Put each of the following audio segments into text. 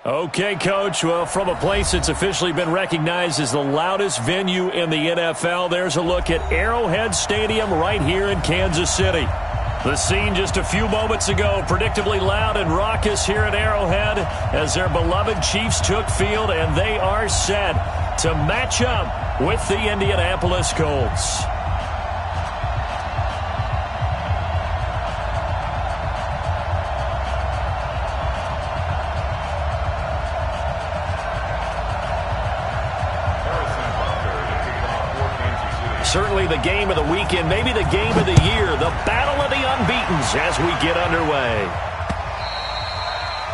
Okay, Coach. Well, from a place that's officially been recognized as the loudest venue in the NFL, there's a look at Arrowhead Stadium right here in Kansas City. The scene just a few moments ago, predictably loud and raucous here at Arrowhead as their beloved Chiefs took field, and they are set to match up with the Indianapolis Colts. Certainly the game of the weekend, maybe the game of the year, the battle of the unbeatens as we get underway.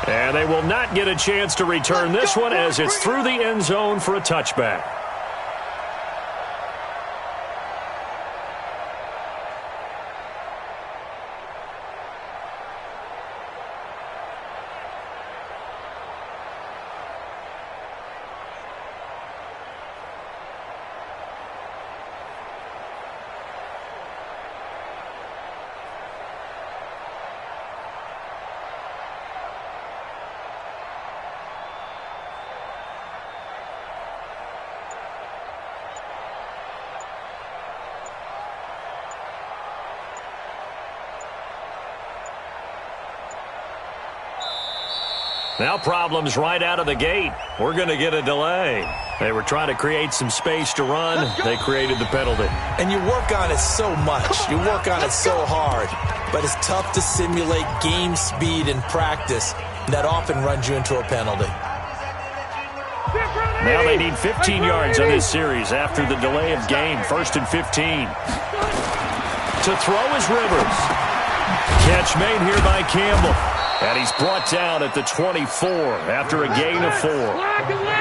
And they will not get a chance to return this one as it's through the end zone for a touchback. Now problems right out of the gate. We're going to get a delay. They were trying to create some space to run. They created the penalty. And you work on it so much. You work on it so hard. But it's tough to simulate game speed in practice. That often runs you into a penalty. Now they need 15 yards on this series after the delay of game. 1st and 15. To throw is Rivers. Catch made here by Campbell. And he's brought down at the 24 after a gain of 4.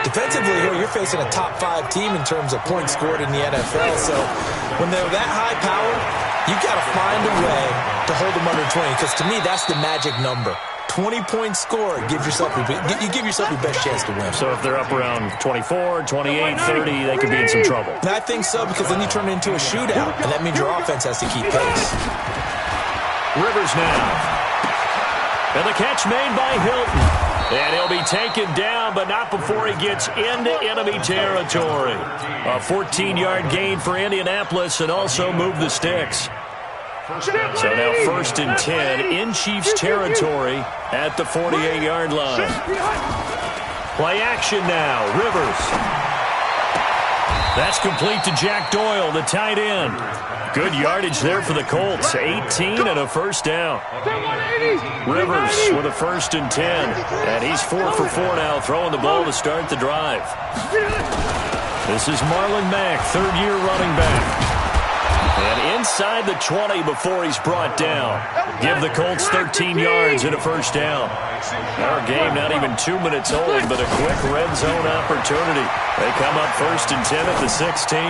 Defensively here, you're facing a top 5 team in terms of points scored in the NFL. So when they're that high powered, you got to find a way to hold them under 20. Because to me, that's the magic number. 20-point score, you give yourself your best chance to win. So if they're up around 24, 28, 30, they could be in some trouble. And I think so, because then you turn it into a shootout. And that means your offense has to keep pace. Rivers now. And the catch made by Hilton. And he'll be taken down, but not before he gets into enemy territory. A 14-yard gain for Indianapolis and also move the sticks. So now 1st and 10 in Chiefs territory at the 48-yard line. Play action now. Rivers. That's complete to Jack Doyle, the tight end. Good yardage there for the Colts. 18 and a first down. Rivers with a 1st and 10. And he's 4 for 4 now, throwing the ball to start the drive. This is Marlon Mack, 3rd-year running back. And inside the 20 before he's brought down. Give the Colts 13 yards and a first down. Our game not even 2 minutes old, but a quick red zone opportunity. They come up 1st and 10 at the 16.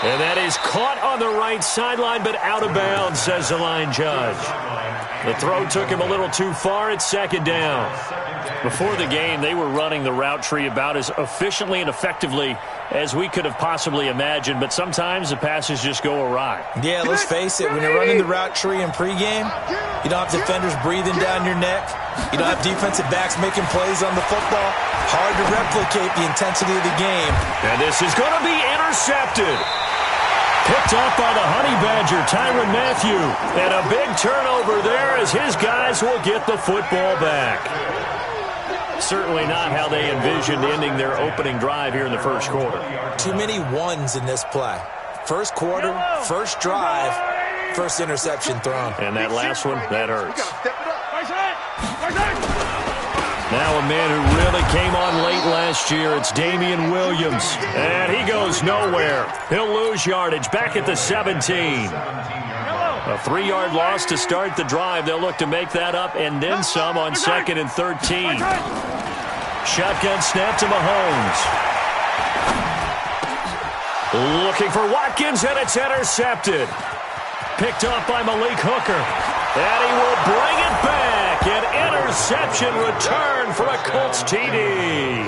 And that is caught on the right sideline, but out of bounds, says the line judge. The throw took him a little too far at 2nd down. Before the game, they were running the route tree about as efficiently and effectively as we could have possibly imagined, but sometimes the passes just go awry. Yeah, let's face it. When you're running the route tree in pregame, you don't have defenders breathing down your neck. You don't have defensive backs making plays on the football. Hard to replicate the intensity of the game. And this is going to be intercepted. Picked up by the Honey Badger, Tyrann Mathieu. And a big turnover there as his guys will get the football back. Certainly not how they envisioned ending their opening drive here in the first quarter. Too many ones in this play. First quarter, first drive, first interception thrown. And that last one, that hurts. Now a man who really came on late last year, it's Damian Williams. And he goes nowhere. He'll lose yardage back at the 17. A 3-yard loss to start the drive. They'll look to make that up and then some on 2nd and 13. Shotgun snap to Mahomes. Looking for Watkins, and it's intercepted. Picked up by Malik Hooker. And he will bring it back. An interception return for a Colts TD.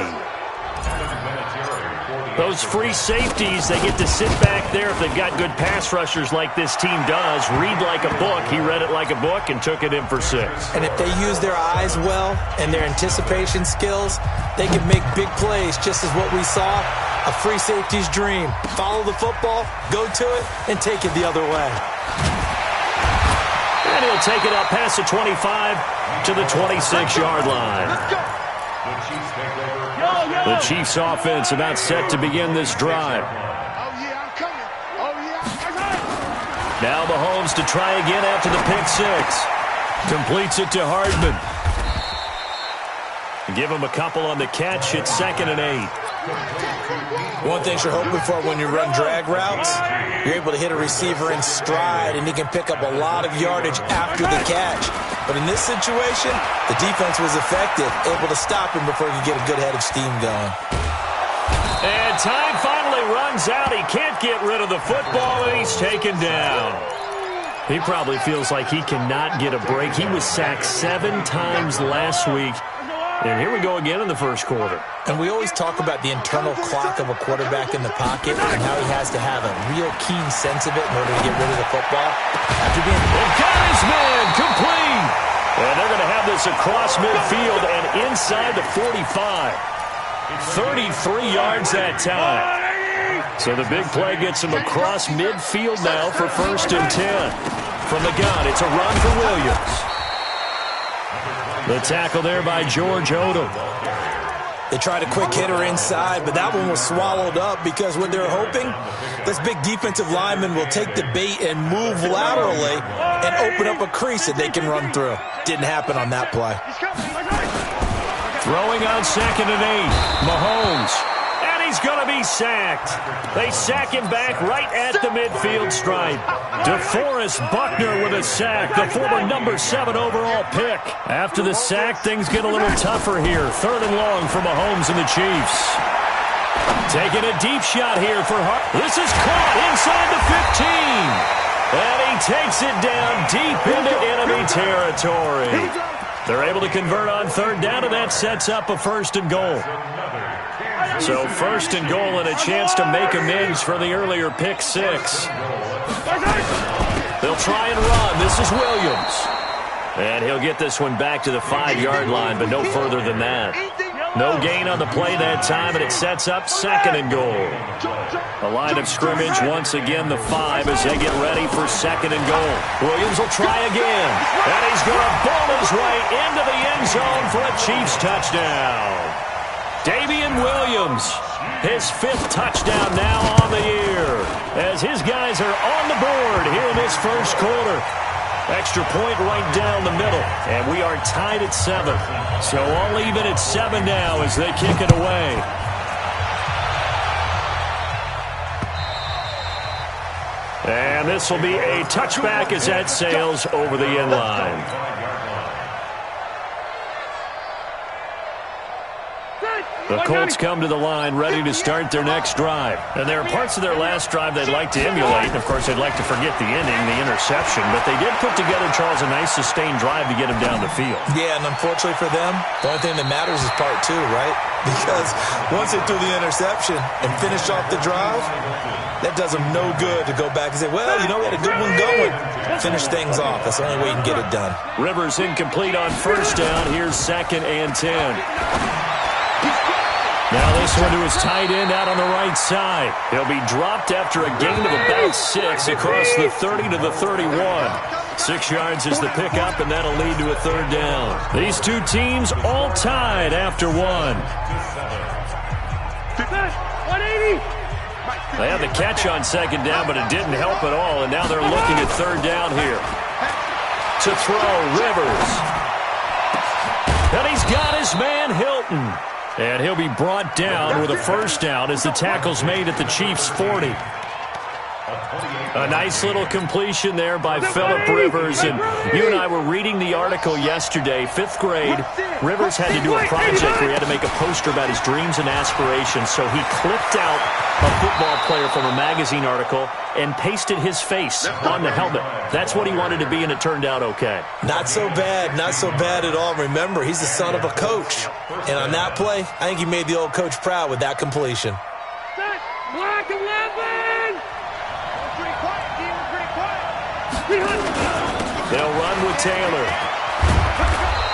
Those free safeties, they get to sit back there if they've got good pass rushers like this team does. Read like a book. He read it like a book and took it in for 6. And if they use their eyes well and their anticipation skills, they can make big plays, just as what we saw, a free safety's dream. Follow the football, go to it, and take it the other way. And he'll take it up past the 25 to the 26-yard line. The Chiefs offense about set to begin this drive. Now Mahomes to try again after the pick 6. Completes it to Hardman. Give him a couple on the catch. It's 2nd and 8. One thing you're hoping for when you run drag routes, you're able to hit a receiver in stride, and he can pick up a lot of yardage after the catch. But in this situation, the defense was effective, able to stop him before he could get a good head of steam going. And time finally runs out. He can't get rid of the football, and he's taken down. He probably feels like he cannot get a break. He was sacked 7 times last week. And here we go again in the first quarter. And we always talk about the internal clock of a quarterback in the pocket and how he has to have a real keen sense of it in order to get rid of the football. After being got his man complete. And they're going to have this across midfield and inside the 45. 33 yards that time. So the big play gets him across midfield now for 1st and 10. From the gun, it's a run for Williams. The tackle there by George Odom. They tried a quick hitter inside, but that one was swallowed up because what they're hoping, this big defensive lineman will take the bait and move laterally and open up a crease that they can run through. Didn't happen on that play. Throwing on 2nd and 8. Mahomes. And he's going to be sacked. They sack him back right at the midfield stripe. DeForest Buckner with a sack, the former number 7 overall pick. After the sack, things get a little tougher here. 3rd and long for Mahomes and the Chiefs. Taking a deep shot here for Hart. This is caught inside the 15. And he takes it down deep into enemy territory. They're able to convert on 3rd down, and that sets up a 1st and goal. So 1st and goal and a chance to make amends for the earlier pick 6. They'll try and run. This is Williams. And he'll get this one back to the 5-yard line, but no further than that. No gain on the play that time, and it sets up 2nd and goal. A line of scrimmage once again, the 5, as they get ready for 2nd and goal. Williams will try again, and he's going to ball his way into the end zone for a Chiefs touchdown. Damian Williams, his 5th touchdown now on the year, as his guys are on the board here in this first quarter. Extra point right down the middle, and we are tied at 7. So all even at 7 now as they kick it away. And this will be a touchback as that sails over the end line. The Colts come to the line ready to start their next drive. And there are parts of their last drive they'd like to emulate. And, of course, they'd like to forget the ending, the interception. But they did put together, Charles, a nice sustained drive to get him down the field. Yeah, and unfortunately for them, the only thing that matters is part 2, right? Because once they threw the interception and finished off the drive, that does them no good to go back and say, well, you know, we had a good one going. Finish things off. That's the only way you can get it done. Rivers incomplete on 1st down. Here's 2nd and 10. Now this one to his tight end out on the right side. He'll be dropped after a gain of about 6 across the 30 to the 31. 6 yards is the pickup, and that'll lead to a 3rd down. These two teams all tied after 1. 180. They had the catch on 2nd down, but it didn't help at all, and now they're looking at 3rd down here. To throw, Rivers. And he's got his man, Hilton. And he'll be brought down with a 1st down as the tackle's made at the Chiefs' 40. A nice little completion there by Phillip Rivers. And you and I were reading the article yesterday, 5th grade. Rivers had to do a project where he had to make a poster about his dreams and aspirations. So he clipped out a football player from a magazine article and pasted his face on the helmet. That's what he wanted to be, and it turned out okay. Not so bad. Not so bad at all. Remember, he's the son of a coach. And on that play, I think he made the old coach proud with that completion. They'll run with Taylor.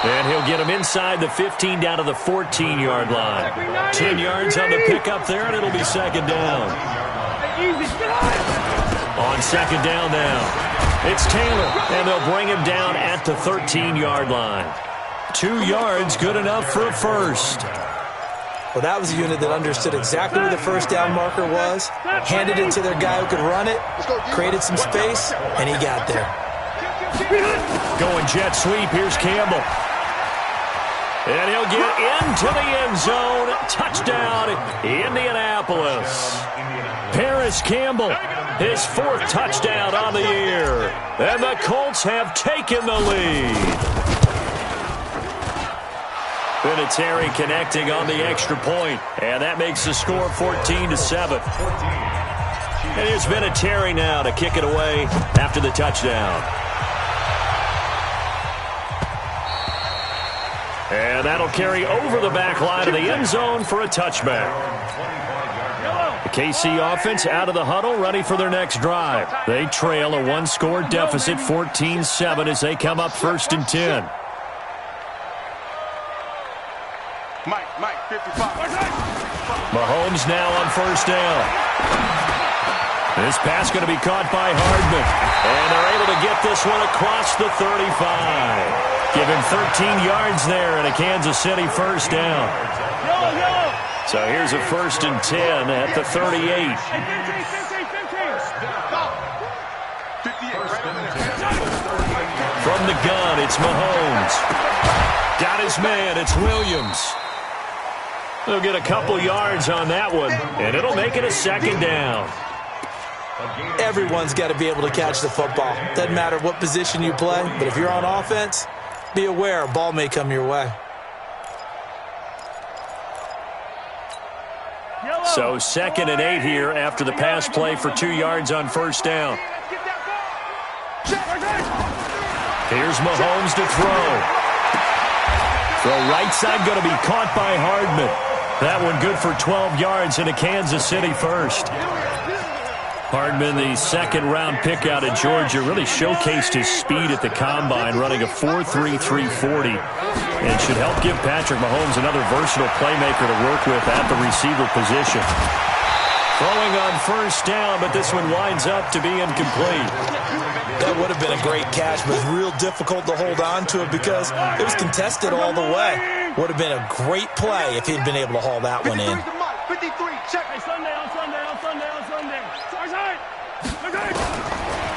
And he'll get him inside the 15 down to the 14-yard line. 10 yards on the pickup there, and it'll be second down. On second down now, it's Taylor, and they'll bring him down at the 13-yard line. 2 yards, good enough for a first. Well, that was a unit that understood exactly where the first down marker was, handed it to their guy who could run it, created some space, and he got there. Going jet sweep, here's Campbell. And he'll get into the end zone. Touchdown, Indianapolis. Paris Campbell, his 4th touchdown on the year. And the Colts have taken the lead. Vinatieri connecting on the extra point, and that makes the score 14-7. And here's Vinatieri now to kick it away after the touchdown. And that'll carry over the back line of the end zone for a touchback. The KC offense out of the huddle, ready for their next drive. They trail a 1-score deficit, 14-7, as they come up 1st and 10. Mike, 55. Mahomes now on 1st down. This pass going to be caught by Hardman. And they're able to get this one across the 35. Give him 13 yards there and a Kansas City 1st down. So here's a 1st and 10 at the 38. From the gun, it's Mahomes. Got his man, it's Williams. They'll get a couple yards on that one, and it'll make it a 2nd down. Everyone's got to be able to catch the football. Doesn't matter what position you play, but if you're on offense, be aware a ball may come your way. So 2nd and 8 here after the pass play for 2 yards on 1st down. Here's Mahomes to throw. Throw right side going to be caught by Hardman. That one good for 12 yards and a Kansas City 1st. Hardman, the 2nd-round pick out of Georgia, really showcased his speed at the combine, running a 4.33 40, and should help give Patrick Mahomes another versatile playmaker to work with at the receiver position. Throwing on 1st down, but this one winds up to be incomplete. That would have been a great catch, but it's real difficult to hold on to it because it was contested all the way. Would have been a great play if he'd been able to haul that one in. 53, check. Sunday.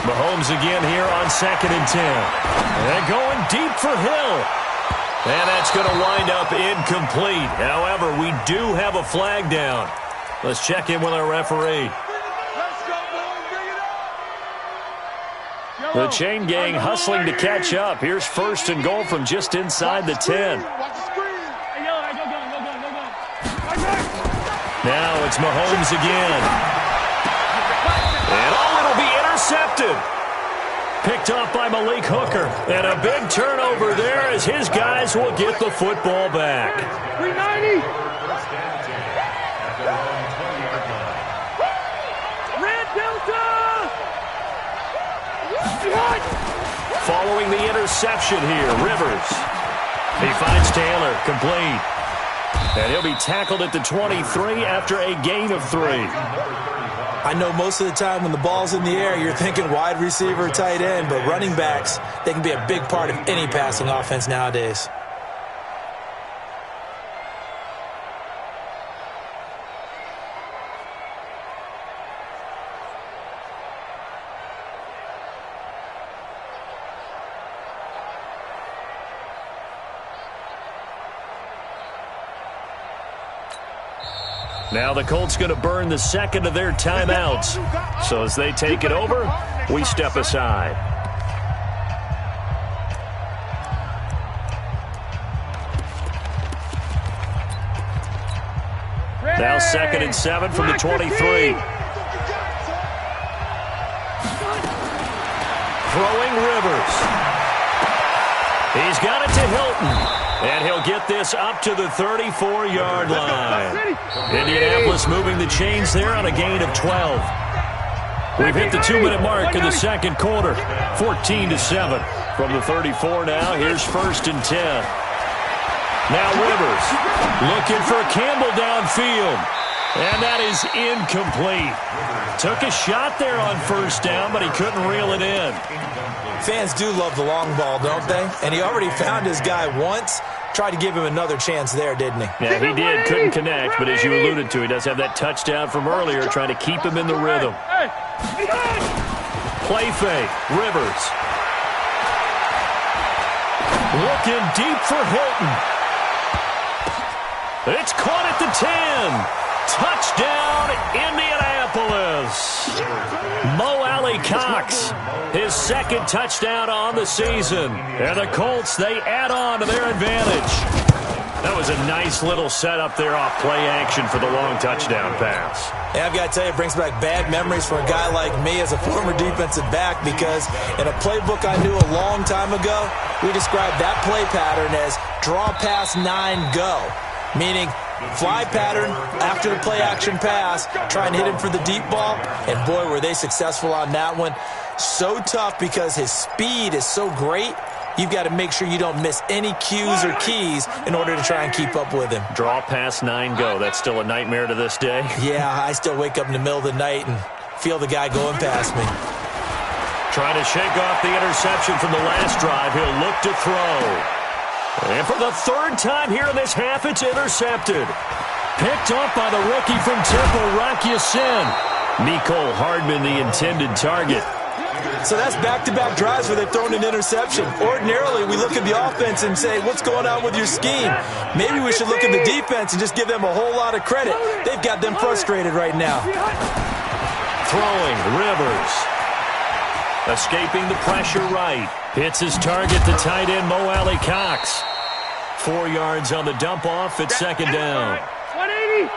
Mahomes again here on 2nd and 10. And going deep for Hill. And that's going to wind up incomplete. However, we do have a flag down. Let's check in with our referee. The chain gang hustling to catch up. Here's 1st and goal from just inside the 10. Now it's Mahomes again. And it'll be intercepted. Picked off by Malik Hooker. And a big turnover there as his guys will get the football back. 390. Red Delta. Following the interception here, Rivers. He finds Taylor, complete. And he'll be tackled at the 23 after a gain of 3. I know most of the time when the ball's in the air, you're thinking wide receiver, tight end, but running backs, they can be a big part of any passing offense nowadays. Now the Colts going to burn the 2nd of their timeouts. So as they take it over, we step aside. Now 2nd and 7 from the 23. Throwing Rivers. He's got it to Hilton. And he'll get this up to the 34-yard line. Indianapolis moving the chains there on a gain of 12. We've hit the 2-minute mark in the second quarter. 14-7 from the 34 now. Here's 1st and 10. Now Rivers looking for Campbell downfield. And that is incomplete. Took a shot there on 1st down, but he couldn't reel it in. Fans do love the long ball, don't they? And he already found his guy once. Tried to give him another chance there, didn't he? Yeah, he did. Couldn't connect, but as you alluded to, he does have that touchdown from earlier, trying to keep him in the rhythm. Play fake. Rivers. Looking deep for Hilton. It's caught at the 10. Touchdown, Indianapolis. Mo Alley-Cox, his 2nd touchdown on the season. And the Colts, they add on to their advantage. That was a nice little setup there off play action for the long touchdown pass. Yeah, I've got to tell you, it brings back bad memories for a guy like me as a former defensive back, because in a playbook I knew a long time ago, we described that play pattern as draw pass 9 go, meaning fly pattern after the play action pass, try and hit him for the deep ball, and boy, were they successful on that one. So tough because his speed is so great, you've got to make sure you don't miss any cues or keys in order to try and keep up with him. Draw pass 9 go. That's still a nightmare to this day. Yeah, I still wake up in the middle of the night and feel the guy going past me. Trying to shake off the interception from the last drive. He'll look to throw. And for the 3rd time here in this half, it's intercepted. Picked up by the rookie from Temple, Rock Ya-Sin. Mecole Hardman, the intended target. So that's back-to-back drives where they've thrown an interception. Ordinarily, we look at the offense and say, what's going on with your scheme? Maybe we should look at the defense and just give them a whole lot of credit. They've got them frustrated right now. Throwing, Rivers. Escaping the pressure right. Hits his target, the tight end, Mo Alley-Cox. 4 yards on the dump-off at 2nd down. 180.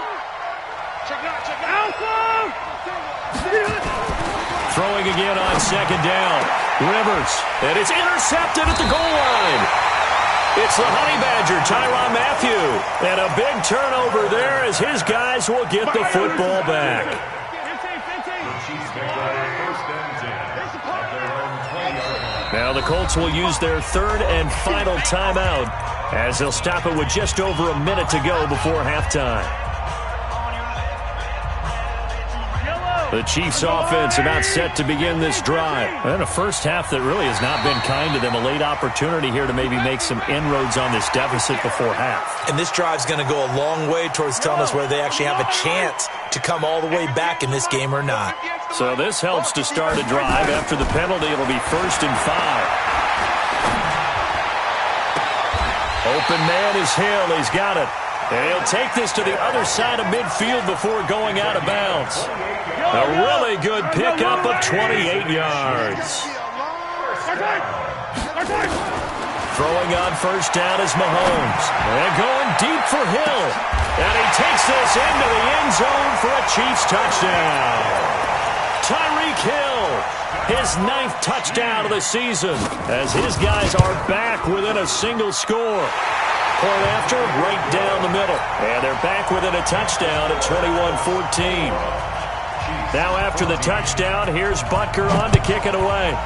Check it out, check it out. Throwing again on 2nd down. Rivers, and it's intercepted at the goal line. It's the Honey Badger, Tyrann Mathieu. And a big turnover there as his guys will get the football back. Now the Colts will use their 3rd and final timeout as they'll stop it with just over a minute to go before halftime. The Chiefs offense about set to begin this drive. And a first half that really has not been kind to them. A late opportunity here to maybe make some inroads on this deficit before half. And this drive's going to go a long way towards telling us whether they actually have a chance to come all the way back in this game or not. So this helps to start a drive. After the penalty, it'll be 1st and 5. Open man is Hill. He's got it. And he'll take this to the other side of midfield before going out of bounds. A really good pickup of 28 yards. Throwing on 1st down is Mahomes. And going deep for Hill. And he takes this into the end zone for a Chiefs touchdown. Tyreek Hill, his 9th touchdown of the season, as his guys are back within a single score. Point after, right down the middle. And they're back within a touchdown at 21-14. Now after the touchdown, here's Butker on to kick it away.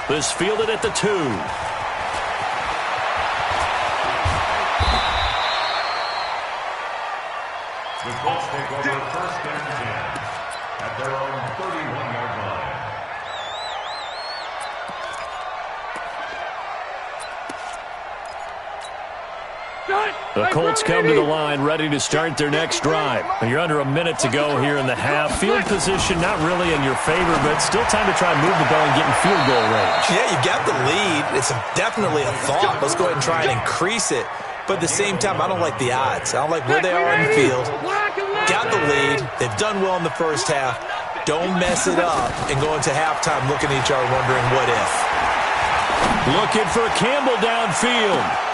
This fielded at the 2. The Colts take over 1st and 10 at their own 31-yard line. The Colts come to the line ready to start their next drive. You're under a minute to go here in the half. Field position not really in your favor, but still time to try and move the ball and get in field goal range. Yeah, you got the lead. It's definitely a thought. Let's go ahead and try and increase it. But at the same time, I don't like the odds. I don't like where they are on the field. Got the lead. They've done well in the first half. Don't mess it up and go into halftime looking at each other wondering what if. Looking for Campbell downfield.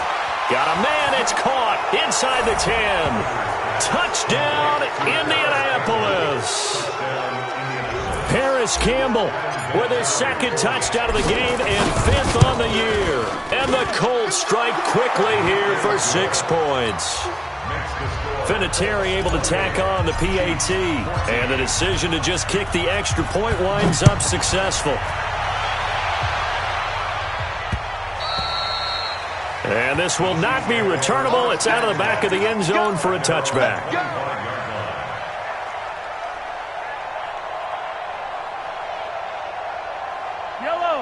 Got a man, it's caught inside the 10. Touchdown, Indianapolis. Paris Campbell with his 2nd touchdown of the game and 5th on the year. And the Colts strike quickly here for 6 points. Vinatieri able to tack on the PAT. And the decision to just kick the extra point winds up successful. And this will not be returnable. It's out of the back of the end zone for a touchback.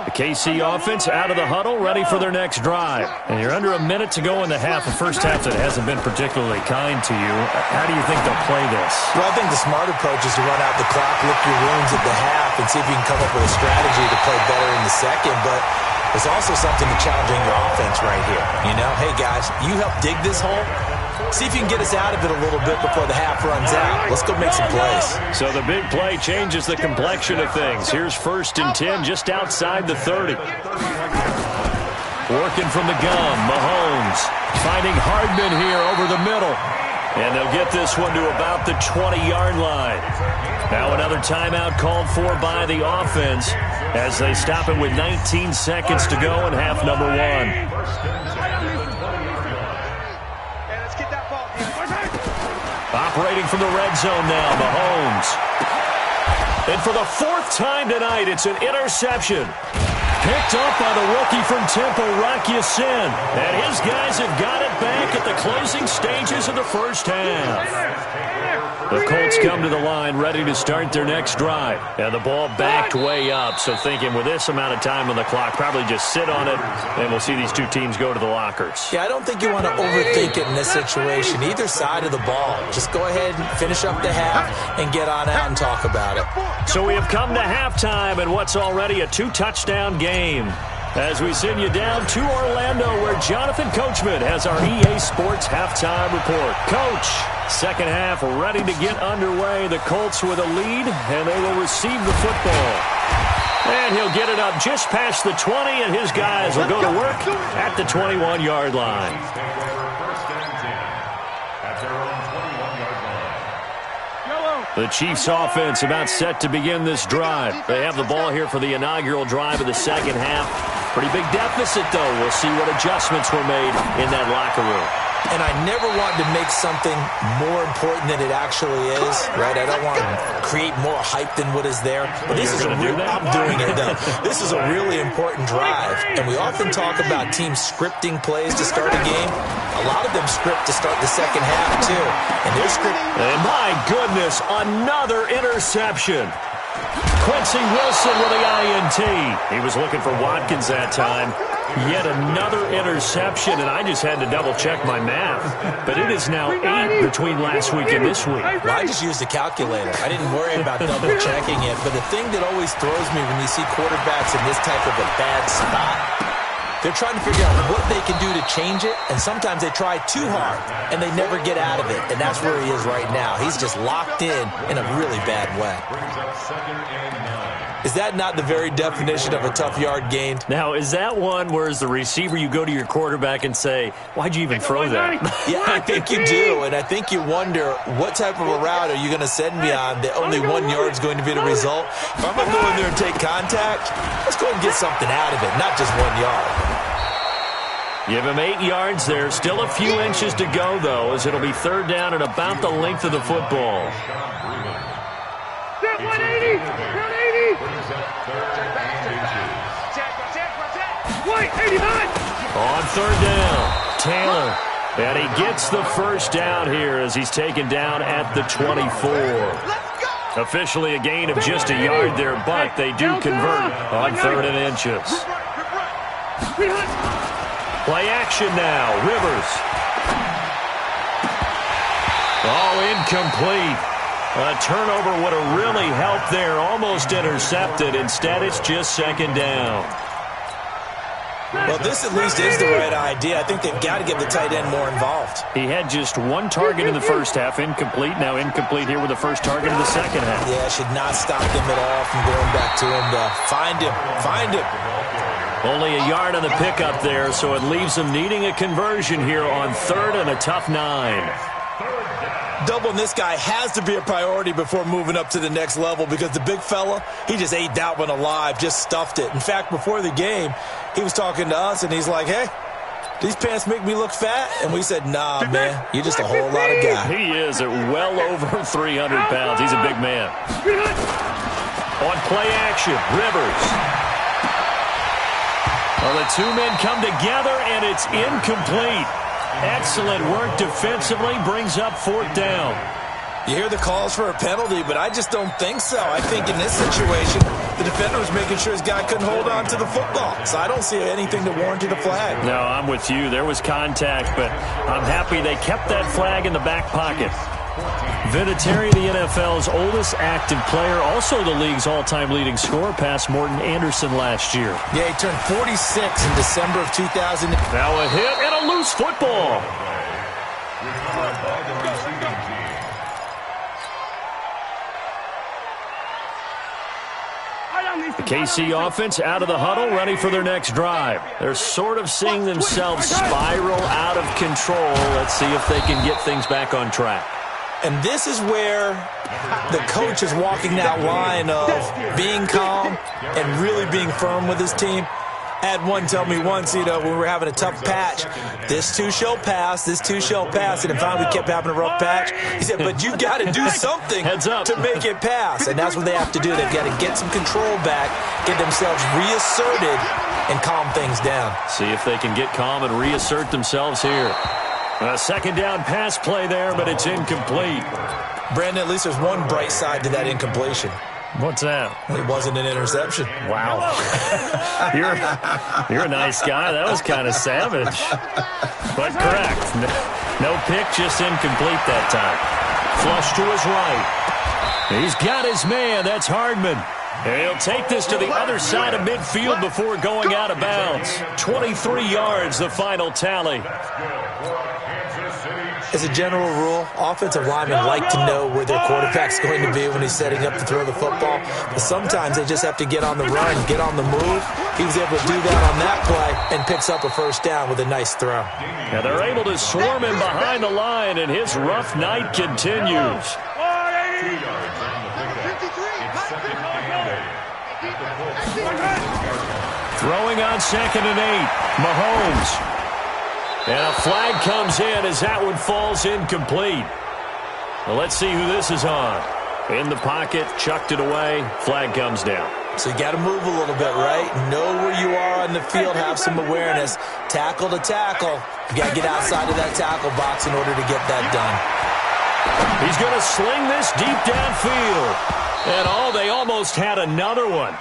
The KC offense out of the huddle, ready for their next drive. And you're under a minute to go in the half, a first half that hasn't been particularly kind to you. How do you think they'll play this? Well, I think the smart approach is to run out the clock, lick your wounds at the half, and see if you can come up with a strategy to play better in the second. But there's also something to challenging your offense right here. You know, hey, guys, you help dig this hole. See if you can get us out of it a little bit before the half runs out. Let's go make some plays. So the big play changes the complexion of things. Here's 1st and 10 just outside the 30. Working from the gun, Mahomes finding Hardman here over the middle. And they'll get this one to about the 20-yard line. Now another timeout called for by the offense as they stop it with 19 seconds to go in half number 1. Operating from the red zone now, Mahomes. And for the 4th time tonight, it's an interception. Picked up by the rookie from Temple, Rocky Sin. And his guys have got it back at the closing stages of the first half. The Colts come to the line ready to start their next drive. And the ball backed way up, so thinking with this amount of time on the clock, probably just sit on it, and we'll see these two teams go to the lockers. Yeah, I don't think you want to overthink it in this situation. Either side of the ball. Just go ahead and finish up the half and get on out and talk about it. So we have come to halftime in what's already a 2-touchdown game. As we send you down to Orlando, where Jonathan Coachman has our EA Sports halftime report. Coach, second half ready to get underway. The Colts with a lead, and they will receive the football. And he'll get it up just past the 20, and his guys will go to work at the 21-yard line. The Chiefs offense about set to begin this drive. They have the ball here for the inaugural drive of the second half. Pretty big deficit, though. We'll see what adjustments were made in that locker room. And I never want to make something more important than it actually is, right? I don't want to create more hype than what is there. But this is I'm doing it, though. This is a really important drive. And we often talk about teams scripting plays to start a game. A lot of them script to start the second half, too. And they're scripting. And my goodness, another interception. Quincy Wilson with the INT. He was looking for Watkins that time. Yet another interception, and I just had to double-check my math. But it is now 8 between last week and this week. Well, I just used a calculator. I didn't worry about double-checking it. But the thing that always throws me when you see quarterbacks in this type of a bad spot, they're trying to figure out what they can do to change it, and sometimes they try too hard, and they never get out of it. And that's where he is right now. He's just locked in a really bad way. Is that not the very definition of a tough yard gained? Now, is that one where as the receiver you go to your quarterback and say, why'd you even throw that? Yeah, I think you do, and I think you wonder what type of a route are you going to send me on that only 1 yard is going to be the result? If I'm going to go in there and take contact, let's go and get something out of it, not just 1 yard. Give him 8 yards there. Still a few inches to go, though, as it'll be third down and about the length of the football. 180! 180! Wait, 89! On third down, Taylor. And he gets the first down here as he's taken down at the 24. Officially a gain of just a yard there, but they do convert on 3rd and inches. Play action now. Rivers. Oh, incomplete. A turnover would have really helped there. Almost intercepted. Instead, it's just second down. Well, this at least is the right idea. I think they've got to get the tight end more involved. He had just 1 target in the first half. Incomplete. Now incomplete here with the first target in the second half. Yeah, should not stop them at all from going back to him to find him. Find him. Only a yard on the pickup there, so it leaves them needing a conversion here on 3rd and a tough 9. Doubling this guy has to be a priority before moving up to the next level because the big fella, he just ate that one alive, just stuffed it. In fact, before the game, he was talking to us, and he's like, hey, these pants make me look fat. And we said, nah, man, you're just a whole lot of guy. He is at well over 300 pounds. He's a big man. On play action, Rivers. Well, the two men come together, and it's incomplete. Excellent work defensively, brings up 4th down. You hear the calls for a penalty, but I just don't think so. I think in this situation, the defender was making sure his guy couldn't hold on to the football. So I don't see anything to warrant a flag. No, I'm with you. There was contact, but I'm happy they kept that flag in the back pocket. Vinatieri, the NFL's oldest active player, also the league's all-time leading scorer, past Morton Anderson last year. Yeah, he turned 46 in December of 2000. Now a hit and a loose football. The KC offense out of the huddle, ready for their next drive. They're sort of seeing themselves spiral out of control. Let's see if they can get things back on track. And this is where the coach is walking that line of being calm and really being firm with his team. I had one tell me once, when we were having a tough patch, this too shall pass, this too shall pass. And finally we kept having a rough patch. He said, but you've got to do something to make it pass. And that's what they have to do. They've got to get some control back, get themselves reasserted, and calm things down. See if they can get calm and reassert themselves here. A 2nd down pass play there, but it's incomplete. Brandon, at least there's one bright side to that incompletion. What's that? It wasn't an interception. Wow. You're a nice guy. That was kind of savage. But correct. No pick, just incomplete that time. Flush to his right. He's got his man. That's Hardman. And he'll take this to the other side of midfield before going out of bounds. 23 yards, the final tally. As a general rule, offensive linemen like to know where their quarterback's going to be when he's setting up to throw the football. But sometimes they just have to get on the run, get on the move. He was able to do that on that play and picks up a 1st down with a nice throw. Now they're able to swarm him behind the line, and his rough night continues. Throwing on 2nd and 8, Mahomes. And a flag comes in as that one falls incomplete. Well, let's see who this is on. In the pocket, chucked it away, flag comes down. So you got to move a little bit, right? Know where you are on the field, have some awareness. Tackle to tackle. You got to get outside of that tackle box in order to get that done. He's going to sling this deep downfield. And they almost had another one.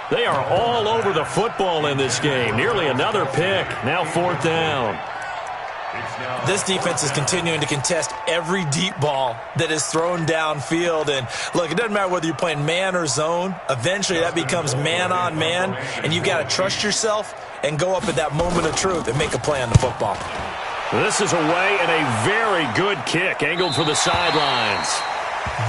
They are all over the football in this game. Nearly another pick. Now 4th down. This defense is continuing to contest every deep ball that is thrown downfield. And, look, it doesn't matter whether you're playing man or zone. Eventually that becomes man-on-man, and you've got to trust yourself and go up at that moment of truth and make a play on the football. This is away and a very good kick, angled for the sidelines.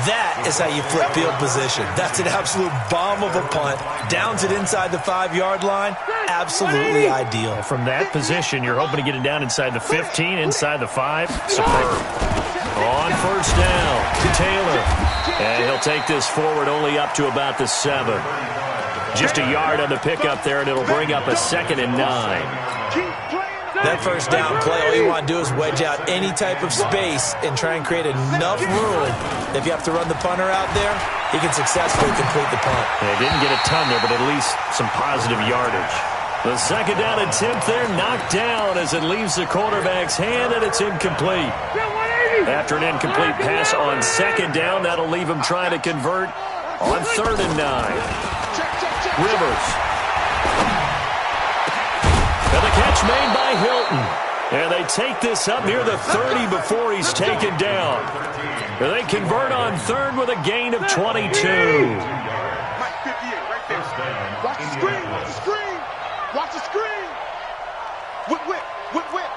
That is how you flip field position. That's an absolute bomb of a punt. Downs it inside the 5-yard line. Absolutely ideal. From that position, you're hoping to get it down inside the 15, inside the 5. Superb. On 1st down to Taylor. And he'll take this forward only up to about the 7. Just a yard on the pickup there, and it'll bring up a 2nd and 9. That 1st down play, all you want to do is wedge out any type of space and try and create enough room. If you have to run the punter out there, he can successfully complete the punt. They didn't get a ton there, but at least some positive yardage. The 2nd down attempt there knocked down as it leaves the quarterback's hand, and it's incomplete. After an incomplete pass on 2nd down, that'll leave him trying to convert on 3rd and 9. Rivers. And the catch made by Hilton. And they take this up near the 30 before he's taken down. And they convert on 3rd with a gain of 22. Watch the screen, watch the screen. Watch the screen. Whip, whip, whip, whip.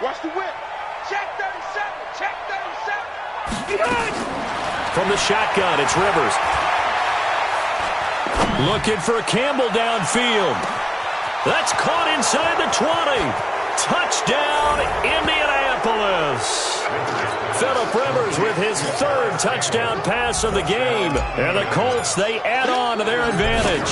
Watch the whip. Check 37, check 37. From the shotgun, it's Rivers. Looking for Campbell downfield. That's caught inside the 20. Touchdown, Indianapolis. Phillip Rivers with his 3rd touchdown pass of the game. And the Colts, they add on to their advantage.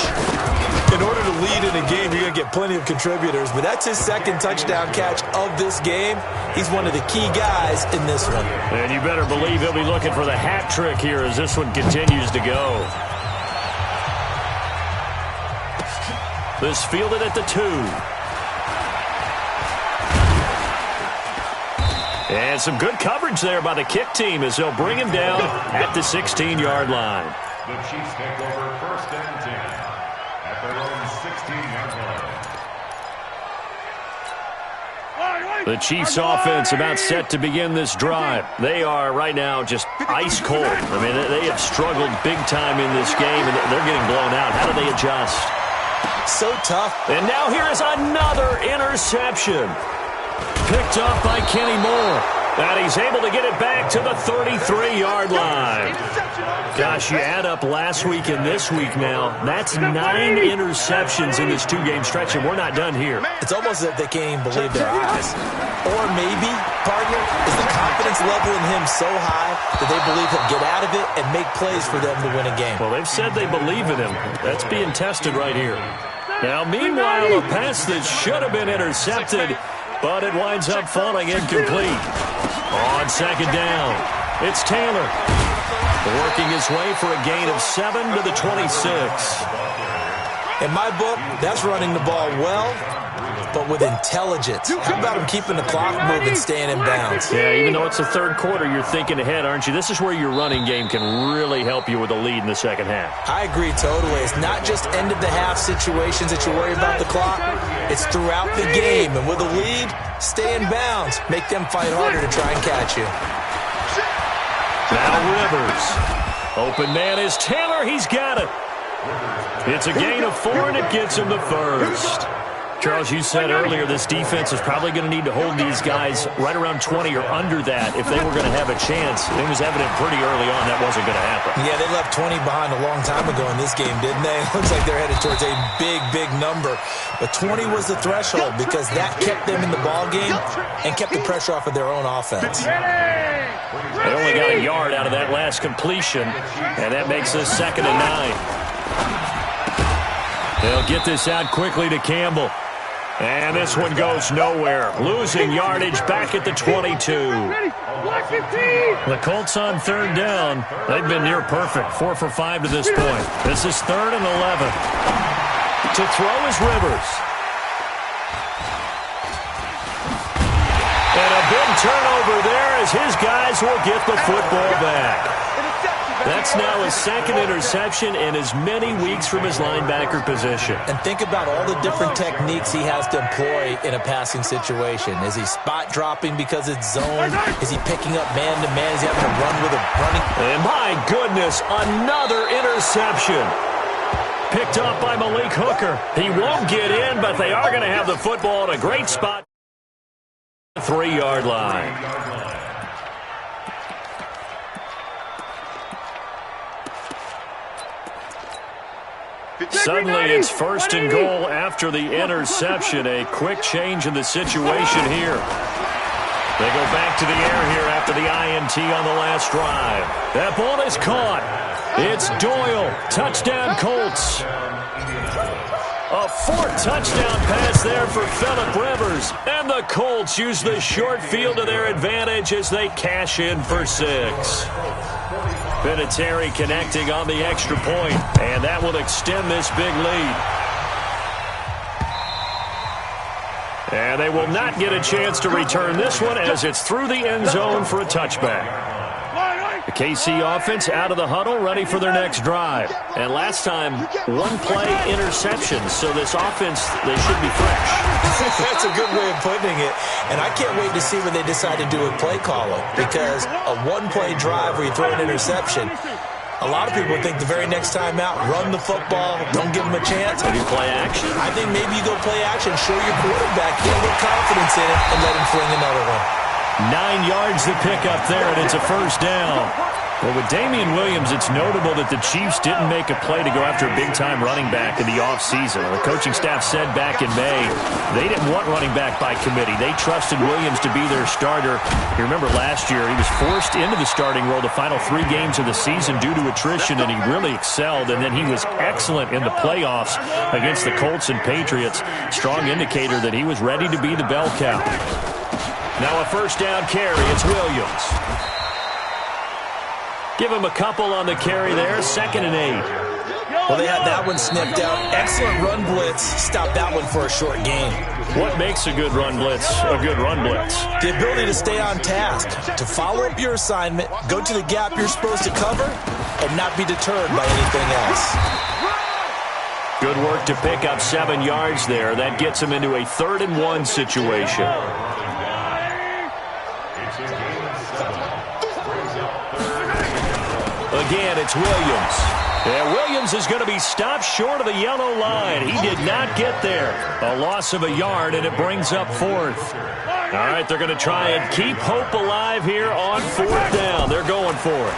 In order to lead in a game, you're going to get plenty of contributors, but that's his second touchdown catch of this game. He's one of the key guys in this one. And you better believe he'll be looking for the hat trick here as this one continues to go. This fielded at the 2. And some good coverage there by the kick team as they'll bring him down at the 16-yard line. The Chiefs take over 1st and 10 at their own 16-yard line. The Chiefs offense about set to begin this drive. They are right now just ice cold. I mean, they have struggled big time in this game, and they're getting blown out. How do they adjust? So tough. And now here is another interception. Picked up by Kenny Moore. And he's able to get it back to the 33-yard line. Gosh, you add up last week and this week now. That's 9 interceptions in this 2-game stretch, and we're not done here. It's almost as if they can't even believe their eyes. Or maybe, partner, is the confidence level in him so high that they believe he'll get out of it and make plays for them to win a game. Well, they've said they believe in him. That's being tested right here. Now, meanwhile, a pass that should have been intercepted, but it winds up falling incomplete. On 2nd down, it's Taylor working his way for a gain of 7 to the 26. In my book, that's running the ball well, but with intelligence. How about him keeping the clock moving, staying in bounds? Yeah, even though it's the 3rd quarter, you're thinking ahead, aren't you? This is where your running game can really help you with a lead in the 2nd half. I agree totally. It's not just end-of-the-half situations that you worry about the clock. It's throughout the game. And with a lead, stay in bounds. Make them fight harder to try and catch you. Now Rivers. Open man is Taylor. He's got it. It's a gain of 4, and it gets him the 1st. Charles, you said earlier this defense is probably going to need to hold these guys right around 20 or under that if they were going to have a chance. It was evident pretty early on that wasn't going to happen. Yeah, they left 20 behind a long time ago in this game, didn't they? It looks like they're headed towards a big, big number. But 20 was the threshold because that kept them in the ball game and kept the pressure off of their own offense. They only got a yard out of that last completion, and that makes this 2nd and 9. They'll get this out quickly to Campbell. And this one goes nowhere. Losing yardage back at the 22. The Colts on 3rd down. They've been near perfect. 4 for 5 to this point. This is 3rd and 11. To throw is Rivers. And a big turnover there as his guys will get the football back. That's now his 2nd interception in as many weeks from his linebacker position. And think about all the different techniques he has to employ in a passing situation. Is he spot dropping because it's zone? Is he picking up man-to-man? Is he having to run with a running? And my goodness, another interception. Picked up by Malik Hooker. He won't get in, but they are going to have the football at a great spot. 3-yard line. Suddenly it's 1st and goal after the interception. A quick change in the situation here. They go back to the air here after the INT on the last drive. That ball is caught. It's Doyle. Touchdown Colts. A 4th touchdown pass there for Phillip Rivers. And the Colts use the short field to their advantage as they cash in for 6. Vinatieri connecting on the extra point, and that will extend this big lead. And they will not get a chance to return this one as it's through the end zone for a touchback. The KC offense out of the huddle, ready for their next drive. And last time, 1-play interception, so this offense, they should be fresh. That's a good way of putting it. And I can't wait to see what they decide to do with play calling, because a 1-play drive where you throw an interception, a lot of people think the very next time out, run the football, don't give them a chance. Maybe play action. I think maybe you go play action, show your quarterback, get a little confidence in it, and let him fling another one. 9 yards to pick up there, and it's a 1st down. Well, with Damian Williams, it's notable that the Chiefs didn't make a play to go after a big-time running back in the offseason. The coaching staff said back in May they didn't want running back by committee. They trusted Williams to be their starter. You remember last year he was forced into the starting role the final 3 games of the season due to attrition, and he really excelled. And then he was excellent in the playoffs against the Colts and Patriots. Strong indicator that he was ready to be the bell cow. Now a first down carry. It's Williams. Give him a couple on the carry there. 2nd and 8. Well, they had that one snipped out. Excellent run blitz. Stopped that one for a short gain. What makes a good run blitz a good run blitz? The ability to stay on task, to follow up your assignment, go to the gap you're supposed to cover, and not be deterred by anything else. Good work to pick up 7 yards there. That gets him into a 3rd and 1 situation. Again, it's Williams. And Williams is going to be stopped short of the yellow line. He did not get there. A loss of a yard, and it brings up 4th. All right, they're going to try and keep hope alive here on 4th down. They're going for it.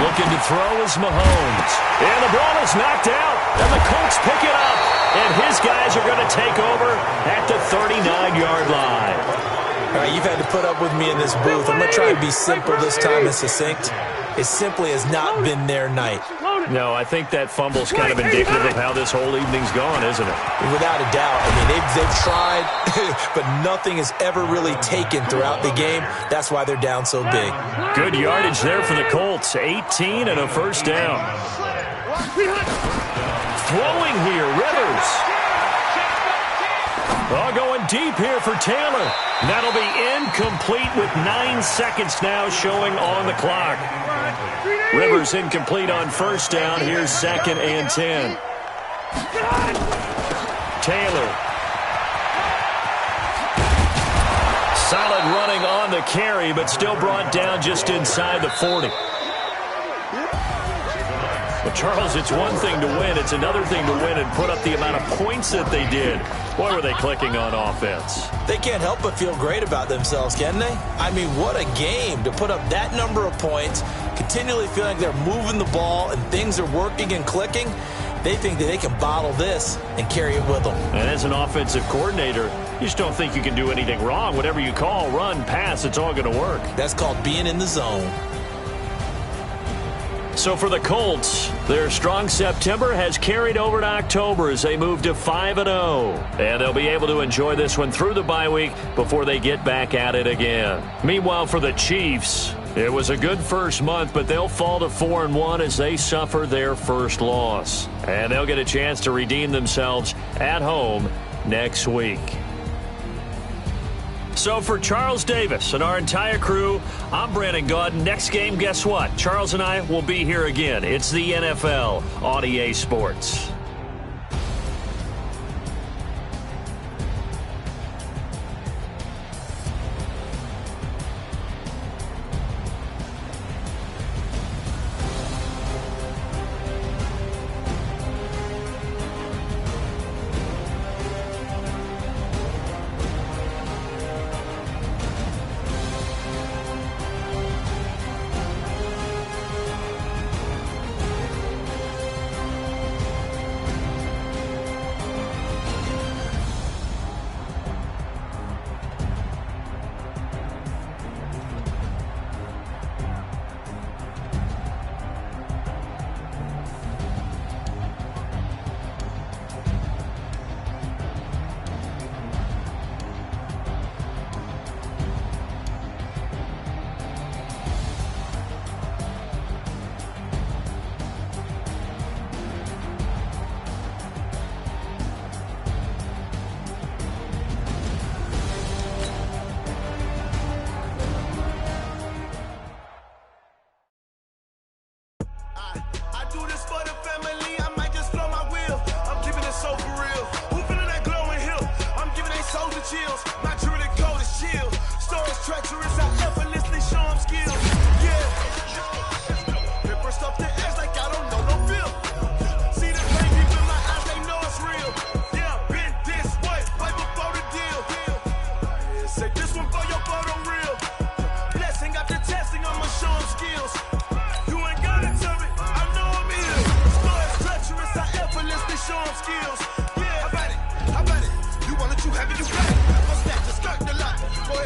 Looking to throw is Mahomes. And the ball is knocked out, and the Colts pick it up. And his guys are going to take over at the 39-yard line. All right, you've had to put up with me in this booth. I'm going to try and be simple this time and succinct. It simply has not been their night. No, I think that fumble's kind of indicative of how this whole evening's gone, isn't it? Without a doubt. I mean, they've tried, but nothing is ever really taken throughout the game. That's why they're down so big. Good yardage there for the Colts. 18 and a first down. Throwing here, Rivers. Oh, going deep here for Taylor. That'll be incomplete with 9 seconds now showing on the clock. Rivers incomplete on first down. Here's 2nd and 10. Taylor. Solid running on the carry, but still brought down just inside the 40. Well, Charles, it's one thing to win. It's another thing to win and put up the amount of points that they did. Boy, were they clicking on offense. They can't help but feel great about themselves, can they? I mean, what a game to put up that number of points, continually feeling like they're moving the ball and things are working and clicking. They think that they can bottle this and carry it with them. And as an offensive coordinator, you just don't think you can do anything wrong. Whatever you call, run, pass, it's all going to work. That's called being in the zone. So for the Colts, their strong September has carried over to October as they move to 5-0. And they'll be able to enjoy this one through the bye week before they get back at it again. Meanwhile, for the Chiefs, it was a good first month, but they'll fall to 4-1 as they suffer their first loss. And they'll get a chance to redeem themselves at home next week. So for Charles Davis and our entire crew, I'm Brandon Gaudin. Next game, guess what? Charles and I will be here again. It's the NFL on EA Sports.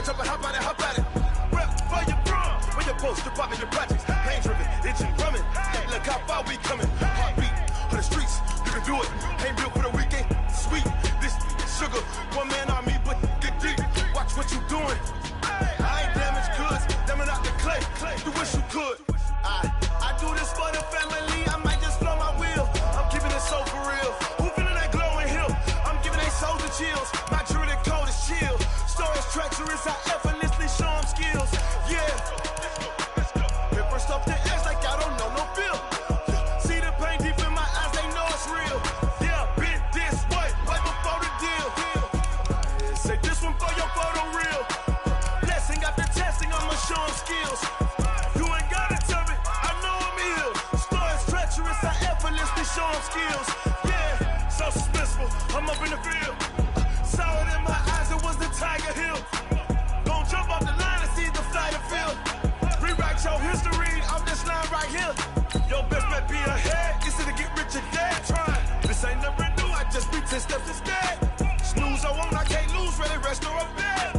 up and hop out it. Rep for your bro, for your post, your pop in your projects. Pain driven, engine drumming. Hey, look how far we coming. Heartbeat for the streets, you can do it. Ain't built for the weekend, sweet. This sugar, one man army, but get deep. Watch what you doing. I ain't damaged goods, damn it out the clay. You wish you could. I do this for the family. I might just blow my wheel. I'm keeping it so for real. Who feeling that glowing hill? I'm giving they souls the chills. My jewelry cold is chill. Stories treacherous, I effortlessly show them skills. Yeah. Hit first off the edge like I don't know no feel. See the pain deep in my eyes, they know it's real. Yeah, been this way before the deal. Say this one for your photo reel. Blessing after testing, I'ma show them skills. You ain't gotta tell me, I know I'm ill. Stories treacherous, I effortlessly show them skills. Yeah, so suspenseful, I'm up in the field. Saw it in my eyes, it was the Tiger Hill. Gon' jump off the line and see the flight of field. Rewrite your history off this line right here. Your best bet be ahead, easy to get rich or dead. Trying, this ain't never new, I just be 10 steps instead. Snooze I won't, I can't lose, ready, rest or up bed.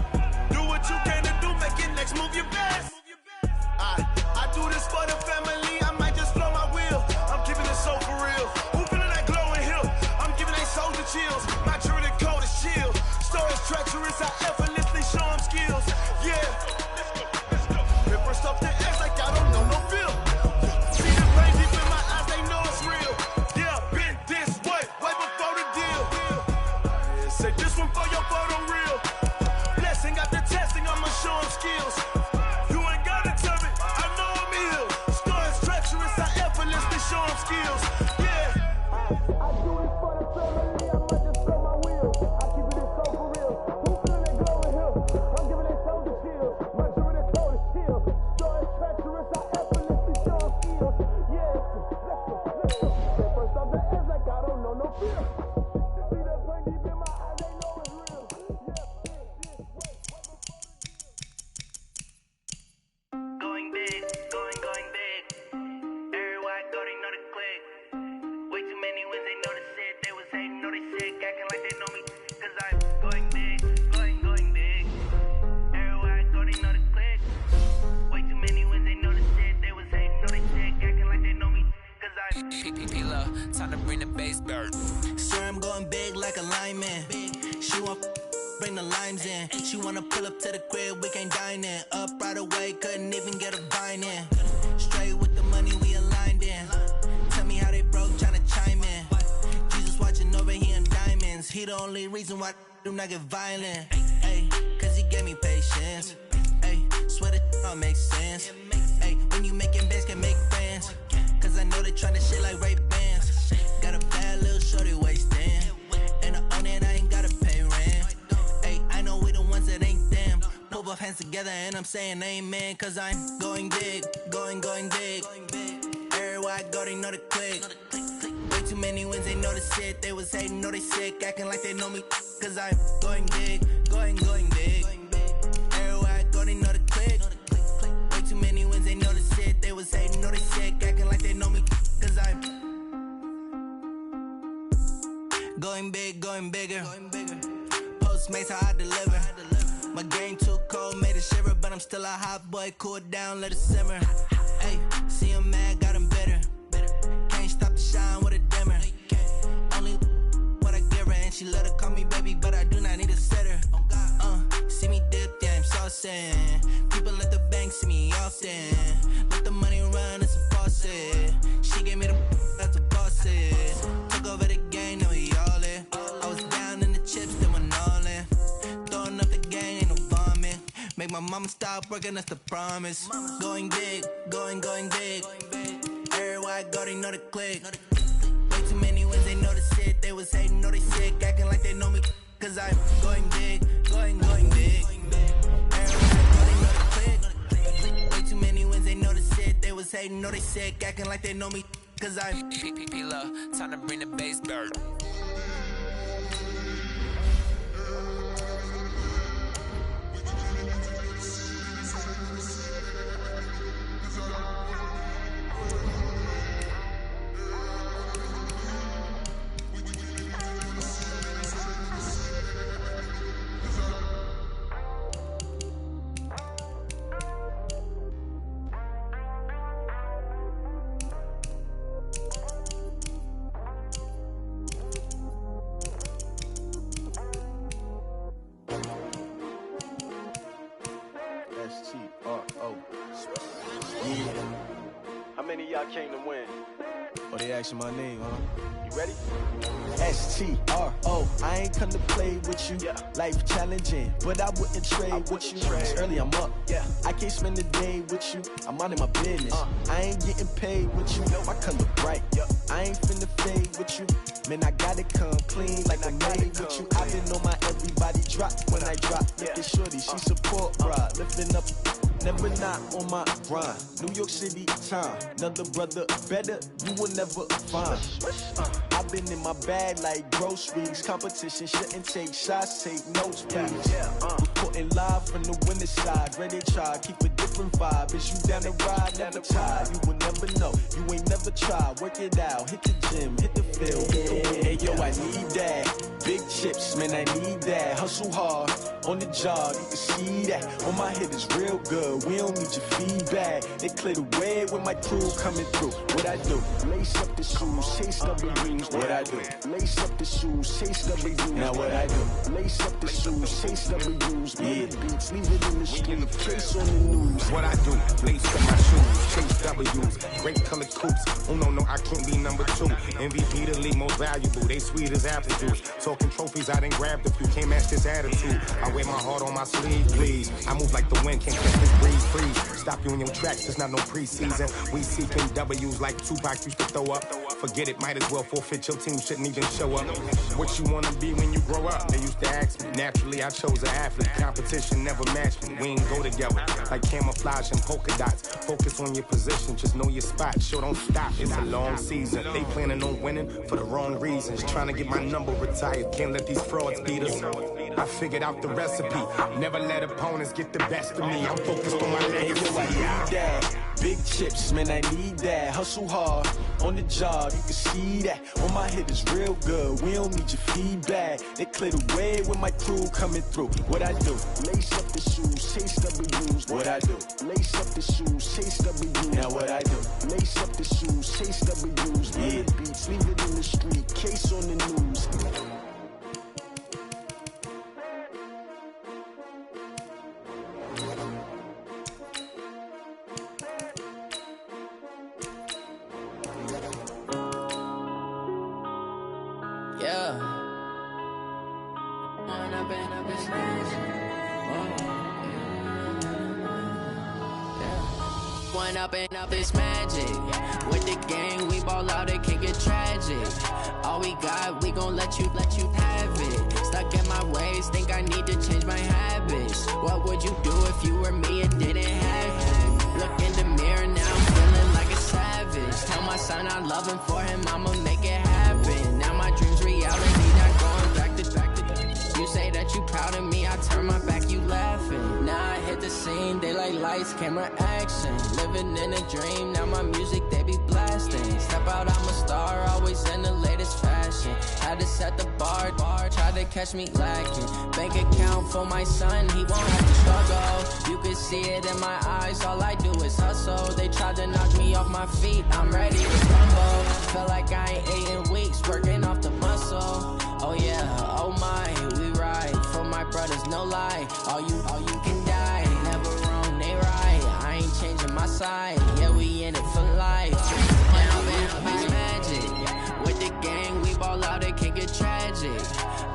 Do what you can to do, make your next move your best. I do this for the family, I might just blow my wheel. I'm keeping it so for real. Who feeling that glowing hill? I'm giving they souls the chills. My jewelry cold is chill. Stories treacherous, I effortlessly show them skills. Yeah. Hit first off the edge like I don't know no feel. See the pain deep in my eyes, they know it's real. Yeah, been this way before the deal. Say this one for your photo reel. Blessing after testing, I'ma show them skills. You ain't gotta tell me, I know I'm ill. Stories treacherous, I effortlessly show them skills. Yeah. I do it for the family, I might just blow my wheel. I keep it so for real. Who feeling that glowing hill? I'm giving they souls the chill. My jewelry cold is chill. Stories treacherous, I effortlessly show them skills. Yeah, let's go. Say first off the edge like I don't know no fear. See that pain deep in my eyes, they know it's real. Going big, going big. Everywhere I go, they know the click. Way too many wins, they know the shit. They was hating, know they sick, acting like they know me. Cause I'm going big, going big. Everywhere I go, they know the click. Way too many wins, they know the shit. They was hating, know they sick, acting like they know me. Cause I'm P-P-P-Low, time to bring the bass bird. Swear I'm going big like a lineman. She want bring the limes in. She wanna pull up to the crib, we can't dine in. Up right away, couldn't even get a vine in. Straight with the money, we aligned in. Tell me how they broke, tryna chime in. Jesus watching over here in diamonds. He the only reason why I do not get violent. Ay, cause he gave me patience. Ay, swear that all makes sense. Ay, when you making bands, can make friends. Cause I know they tryna shit like Ray-Bans. Got a bad little shorty wasting. And I own it, I ain't gotta pay rent. Ay, I know we the ones that ain't them. Pull both hands together and I'm saying amen. Cause I'm going big, going big. Everywhere I go, they know the click. Way too many wins, they know the shit. They was hating, know they sick, acting like they know me. Cause I'm going big, going big. Everywhere I go, they know the click. Way too many wins, they know the shit. They was hating, know they sick, acting like they know me. Cause I'm going big, going bigger. Postmates, how I deliver. My game too cold, made it shiver. But I'm still a hot boy, cool it down, let it simmer. Hey, see him mad, got him bitter. Can't stop the shine with a dimmer. Only what I give her, and she let her call me baby, but I do not need a sitter. See me dip, yeah, I'm saucing. People at the bank see me often. Let the money run, it's a faucet. She gave me the that's a faucet. Took over the game, now we all in. I was down in the chips, then went all in. Throwing up the gang, ain't no vomit. Make my mama stop working, that's the promise. Going big, going big. Everywhere I go, they know the click. Way too many wins, they know the shit. They was hating, know they sick, acting like they know me. Cause I'm going big, going big. Everywhere I go, they know the click. Way too many wins, they know the shit. They was hating, know they sick, acting like they know me. Cause I'm P-P-P-Low, time to bring the bass bird. y'all came to win. Oh, they asking my name, huh? You ready? S-T-R-O, I ain't come to play with you. Life challenging, but I wouldn't trade with you. It's early, I'm up. I can't spend the day with you. I'm out in my business. I ain't getting paid with you. My color bright. I ain't finna fade with you. Man, I gotta come clean like I'm made with you. I've been on my everybody drop when I drop. Look at shorty, she support ride. Lifting up, never not on my grind. New York City time, another brother better, you will never find. I've been in my bag like groceries. Competition shouldn't take shots, take notes, please. Reporting live from the winner's side. Ready to try, keep a different vibe. Is you down the ride, never tired. You will never know, you ain't never tried. Work it out, hit the gym, hit the field. Hey yo, I need that. Big chips, man, I need that. Hustle hard, on the job, you can see that. On my head is real good, we don't need your feedback. They clear the way with my crew coming through. What I do? Lace up the shoes, chase W's. What I do? Lace up the shoes, chase W's. Now what I do? Lace up the shoes, chase W's. Beats, leave it in the street, trace on the news. What I do? Lace up my shoes, chase W's. Great color coops. Oh no, I can't be number 2. MVP the league most valuable. They sweet as apple juice. Talking trophies, I done grabbed a few. Can't match this attitude. I wear my heart on my sleeve, please. I move like the wind, can't catch this breeze, freeze. Stop you in your tracks, there's not no preseason. We seeking W's like Tupac used to throw up. Forget it, might as well forfeit. Your team shouldn't even show up. What you wanna be when you grow up? They used to ask me. Naturally, I chose an athlete. Competition never matched me. We ain't go together like camouflage and polka dots. Focus on your position, just know your spot. Sure, don't stop. It's a long season. They planning on winning for the wrong reasons. Trying to get my number retired. Can't let these frauds beat us. I figured out the recipe. Never let opponents get the best of me. I'm focused on my legacy. I need that. Big chips, man, I need that. Hustle hard, on the job, you can see that. On my head is real good, we don't need your feedback. They clear the way with my crew coming through. What I do? Lace up the shoes, chase W's. What I do? Lace up the shoes, chase W's. Now what I do? Lace up the shoes, chase W's. Beats, leave it in the street, case on the news. Up it's magic. With the gang, we ball out, it can get tragic. All we got, we gon' let you have it. Stuck in my ways, think I need to change my habits. What would you do if you were me and didn't have it? Look in the mirror, now I'm feeling like a savage. Tell my son I love him, for him I'ma make it happen. Now my dream's reality, not going back to. You say that you proud of me, I turn my back, you laughing. Now I hit the scene, they like lights, camera, action. Living in a dream, now my music, they be blasting. Step out, I'm a star, always in the latest fashion. Had to set the bar, try to catch me lacking. Bank account for my son, he won't have to struggle. You can see it in my eyes, all I do is hustle. They tried to knock me off my feet, I'm ready to rumble. Feel like I ain't ate in weeks, working off the muscle. Oh yeah, oh my, we ride for my brothers, no lie. All you can die, never wrong, they right. I ain't changing my side, yeah, we in it for life. Now it's magic. With the gang, we ball out, it can get tragic.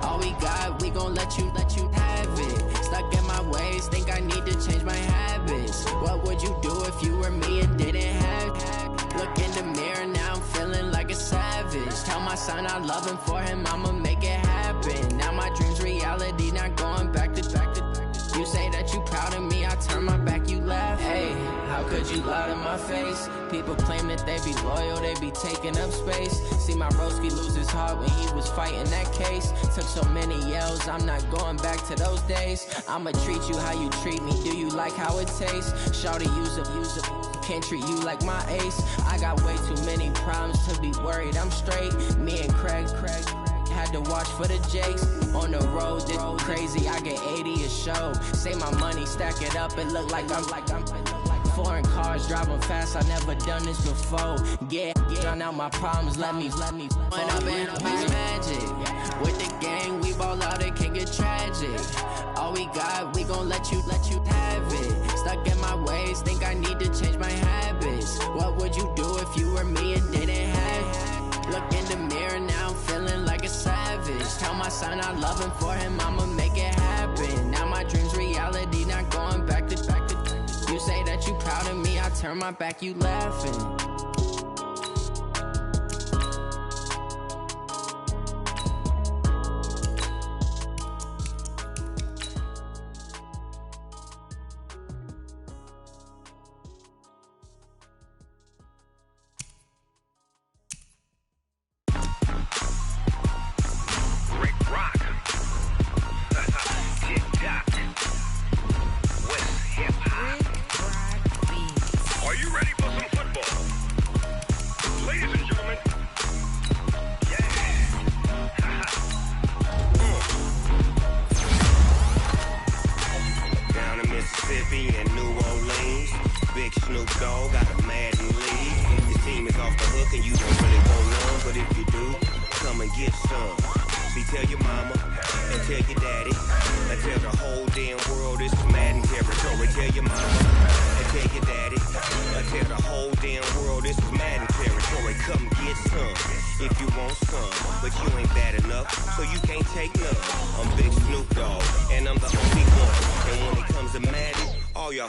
All we got, we gon' let you have it. Stuck in my ways, think I need to change my habits. What would you do if you were me and didn't have it? Look in the mirror, now I'm feeling like a savage. Tell my son I love him, for him I'ma make it happen. Now my dream's reality, not going back to. You say that you proud of me, I turn my back, you laugh. Hey, how could you lie to my face? People claim that they be loyal, they be taking up space. See my broski lose his heart when he was fighting that case. Took so many yells, I'm not going back to those days. I'ma treat you how you treat me, do you like how it tastes? Shawty, use up, can't treat you like my ace. I got way too many problems to be worried, I'm straight. Me and Craig had to watch for the Jakes. On the road, this crazy, I get 80 a show. Say my money, stack it up, it look like I'm foreign cars, driving fast, I never done this before. Yeah, drown out my problems, let me When up in it's magic. With the gang, we ball out, it can get tragic. All we got, we gon' let you have it. Stuck in my ways, think I need to change my habits. What would you do if you always tell my son I love him, for him I'ma make it happen. Now my dream's reality, not going back to. You say that you proud of me, I turn my back, you laughing.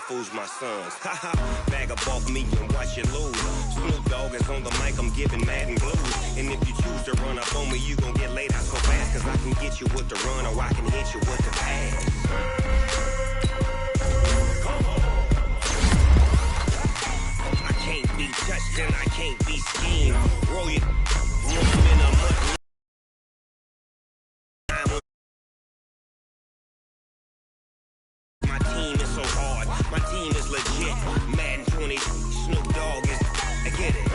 Fools my sons. Haha, bag up off me and watch you lose. Snoop Dogg is on the mic, I'm giving Madden blues. And if you choose to run up on me, you gon' get laid out so fast. Cause I can get you with the run or I can hit you with the pass. Come on. I can't be touched and I can't be schemed. Roll you, roll them in a mud. My team is so hard, my team is legit. Madden 20, Snoop Dogg is, I get it.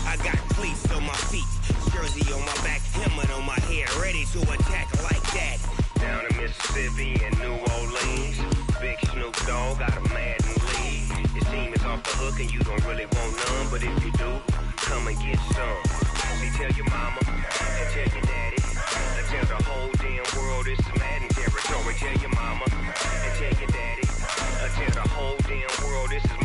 I got cleats on my feet, jersey on my back, helmet on my head, ready to attack like that. Down in Mississippi and New Orleans, big Snoop Dogg got a Madden lead. Your team is off the hook and you don't really want none, but if you do, come and get some. See, tell your mama and tell your daddy. Tell the whole damn world it's Madden territory. Tell your mama and tell your daddy. Tell the whole damn world this is